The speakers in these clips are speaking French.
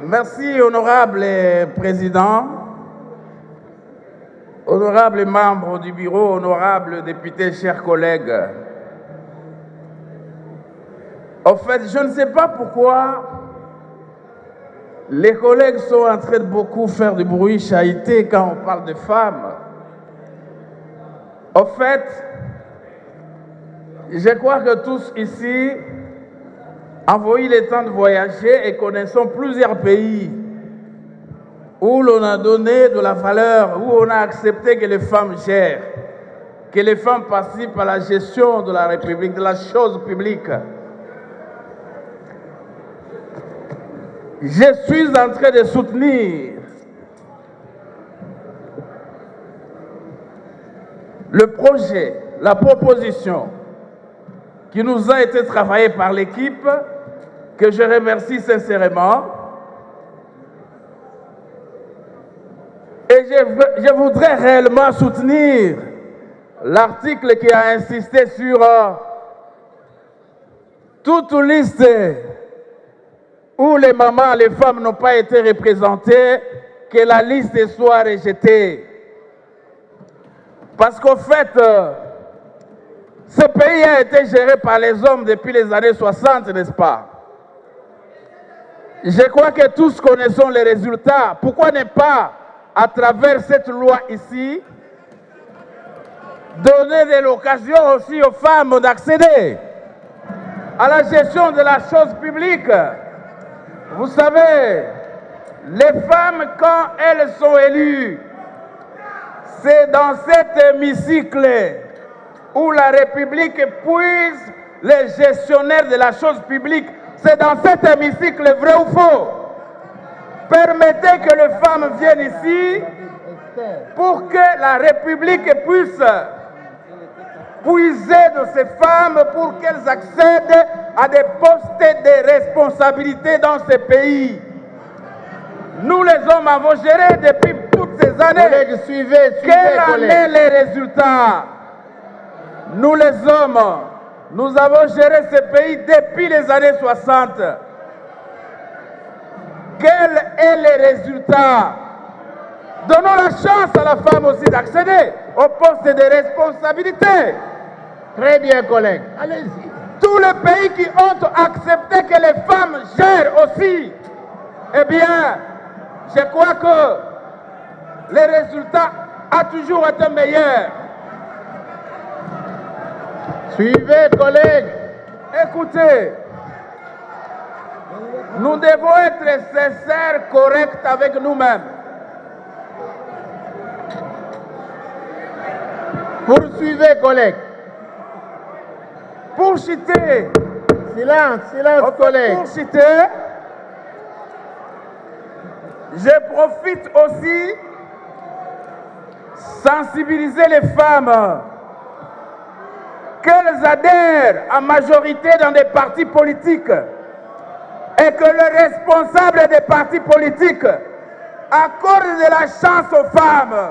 Merci, honorable président, honorables membres du bureau, honorables députés, chers collègues. En fait, je ne sais pas pourquoi les collègues sont en train de beaucoup faire du bruit, chahuter quand on parle de femmes. En fait, je crois que tous ici avons eu le temps de voyager et connaissons plusieurs pays où l'on a donné de la valeur, où on a accepté que les femmes gèrent, que les femmes participent à la gestion de la République, de la chose publique. Je suis en train de soutenir le projet, la proposition qui nous a été travaillée par l'équipe, que je remercie sincèrement. Et je voudrais réellement soutenir l'article qui a insisté sur toute liste où les mamans, les femmes n'ont pas été représentées, que la liste soit rejetée. Parce qu'en fait, ce pays a été géré par les hommes depuis les années 60, n'est-ce pas? Je crois que tous connaissons les résultats. Pourquoi ne pas, à travers cette loi ici, donner de l'occasion aussi aux femmes d'accéder à la gestion de la chose publique? Vous savez, les femmes, quand elles sont élues, c'est dans cet hémicycle où la République puise les gestionnaires de la chose publique. C'est dans cet hémicycle, vrai ou faux? Permettez que les femmes viennent ici pour que la République puisse puiser de ces femmes pour qu'elles accèdent à des postes de responsabilité dans ce pays. Nous les hommes avons géré depuis toutes ces années. Collègues, suivez, Quels en sont les résultats? Nous les hommes, nous avons géré ce pays depuis les années 60. Quel est le résultat? Donnons la chance à la femme aussi d'accéder au poste de responsabilité. Très bien, collègues. Allez-y. Tous les pays qui ont accepté que les femmes gèrent aussi, eh bien, je crois que les résultats ont toujours été meilleurs. Suivez, collègues. Écoutez, nous devons être sincères, corrects avec nous-mêmes. Poursuivez, collègues. Pour citer, Silence, silence, collègues. pour citer, je profite aussi sensibiliser les femmes qu'elles adhèrent en majorité dans des partis politiques et que le responsable des partis politiques accorde de la chance aux femmes.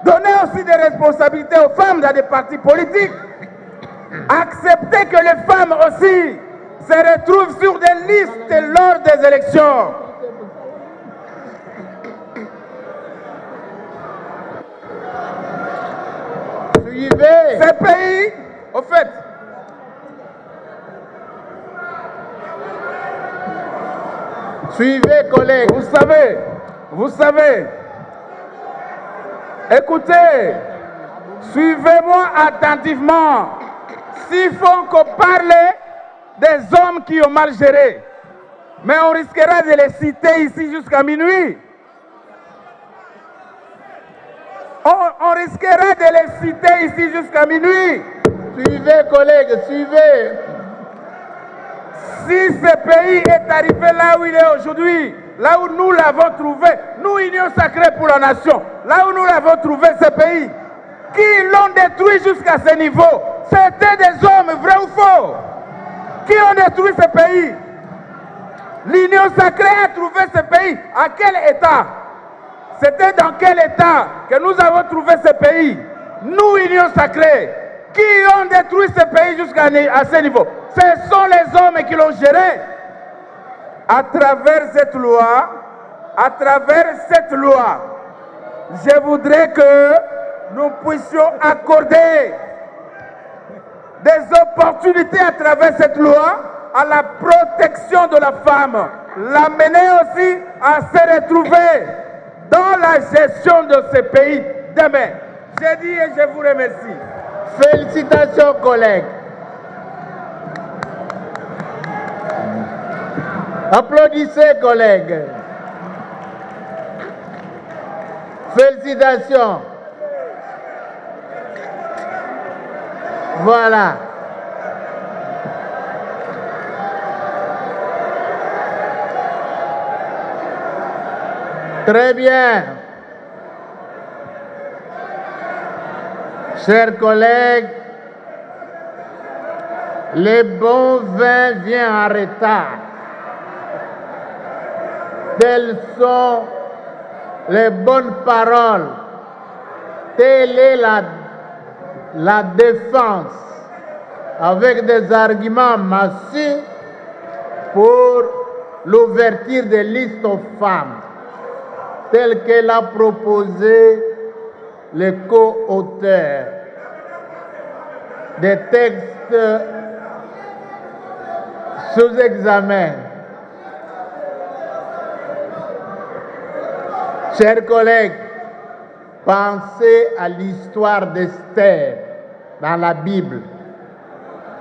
Donnez aussi des responsabilités aux femmes dans des partis politiques. Acceptez que les femmes aussi se retrouvent sur des listes lors des élections. Suivez. Ces pays, au fait, Suivez, collègues. vous savez, écoutez, suivez-moi attentivement. S'il faut qu'on parle des hommes qui ont mal géré, mais on risquera de les citer ici jusqu'à minuit. On risquera de les citer ici jusqu'à minuit. Suivez, collègues, suivez. Si ce pays est arrivé là où il est aujourd'hui, là où nous l'avons trouvé, nous, Union Sacrée pour la Nation, là où nous l'avons trouvé, ce pays, qui l'ont détruit jusqu'à ce niveau, c'était des hommes, vrai ou faux, qui ont détruit ce pays. L'Union Sacrée a trouvé ce pays. À quel état? C'était dans quel état que nous avons trouvé ce pays? Nous, Union Sacrée, qui ont détruit ce pays jusqu'à ce niveau. Ce sont les hommes qui l'ont géré. à travers cette loi, je voudrais que nous puissions accorder des opportunités à travers cette loi à la protection de la femme, l'amener aussi à se retrouver dans la gestion de ce pays demain. J'ai dit et je vous remercie. Félicitations, collègues. Applaudissez, collègues. Félicitations. Voilà. Très bien. Chers collègues, le bon vin vient en retard. Telles sont les bonnes paroles. Telle est la défense avec des arguments massifs pour l'ouverture des listes aux femmes, telle qu'elle a proposé le co-auteur des textes sous examen. Chers collègues, pensez à l'histoire d'Esther dans la Bible.